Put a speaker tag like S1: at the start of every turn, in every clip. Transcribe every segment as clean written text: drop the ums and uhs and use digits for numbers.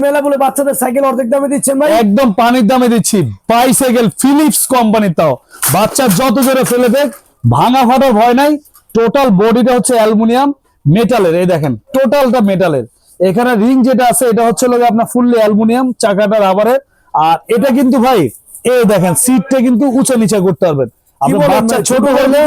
S1: মেলা বলে বাচ্চাদের সাইকেল অর্ধেক দামে দিচ্ছেন ভাই?
S2: একদম পানির দামে দিচ্ছি। বাইসাইকেল ফিলিপস কোম্পানি, তাও বাচ্চা যত জোরে ফেলে দেখ, ভাঙা ফাটার ভয় নাই। টোটাল বডিটা হচ্ছে অ্যালুমিনিয়াম মেটালের, এই দেখেন টোটালটা মেটালের। এখানে রিং যেটা আছে এটা হচ্ছে আপনার ফুললি অ্যালুমিনিয়াম, চাকাটা রাবারের। আর এটা কিন্তু ভাই এই দেখেন সিটটা কিন্তু উঁচা নিচা করতে পারবেন। বাচ্চা ছোট হলে,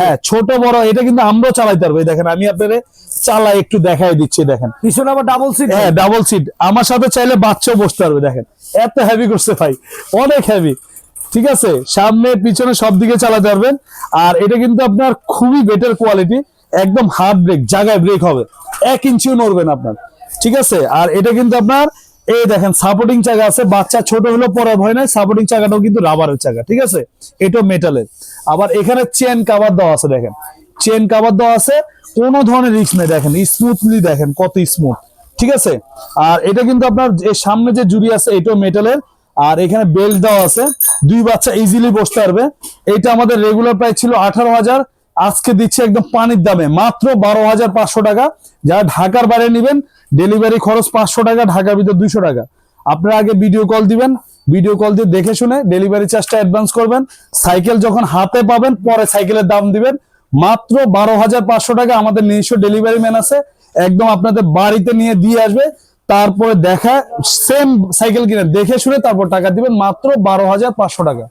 S2: হ্যাঁ ছোট বড় এটা কিন্তু আমরাও চালাইতে পারবো। দেখেন আমি আপনাদের চালাই একটু দেখাই দিচ্ছি, দেখেন
S1: পিছনে আবার ডাবল সিট।
S2: হ্যাঁ ডাবল সিট, আমার সাথে চাইলে বাচ্চাও বসতে পারবে। দেখেন এত হেভি করছে ভাই, অনেক হেভি। ঠিক আছে, সামনে পিছনে সব দিকে চালাতে পারবেন। আর এটা কিন্তু আপনার খুবই বেটার কোয়ালিটি, একদম হার্ড ব্রেক, জায়গায় ব্রেক হবে, 1 ইঞ্চিও নড়বেন আপনার। ঠিক আছে, আর এটা কিন্তু আপনার এই দেখেন সাপোর্টিং চাকা আছে, বাচ্চা ছোট হলেও পরে ভয় নাই। সাপোর্টিং চাকাটাও কিন্তু রাবারের চাকা, ঠিক আছে, এটাও মেটালের। আবার এখানে চেন কাভার দেওয়া আছে, দেখেন চেন কাভার দেওয়া আছে, কোনো ধরনের রিস্ক নেই। দেখেন স্মুথলি, দেখেন কত স্মুথ। ঠিক আছে, আর এটা কিন্তু আপনার সামনে যে জুড়ি আছে এটাও মেটালের। আর এখানে বেল্ট দেওয়া আছে, 2 বাচ্চা ইজিলি বসতে পারবে। এটা আমাদের রেগুলার প্রাইস ছিল 18,000, আজকে দিচ্ছে একদম পানির দামে মাত্র 12,500 টাকা। যারা ঢাকার বাইরে নেবেন ডেলিভারি খরচ 500 টাকা, ঢাকার ভিতর 200 টাকা। আপনারা আগে ভিডিও কল দিবেন, ভিডিও কল দিয়ে দেখে শুনে ডেলিভারি চার্জটা অ্যাডভান্স করবেন। সাইকেল যখন হাতে পাবেন পরে সাইকেলের দাম দিবেন। মাত্র 12,500 টাকা। আমাদের নিজস্ব ডেলিভারি ম্যান আছে, একদম আপনাদের বাড়িতে নিয়ে দিয়ে আসবে। তারপরে দেখা সেম সাইকেল কিনে দেখে শুনে তারপর টাকা দিবেন, মাত্র 12,500 টাকা।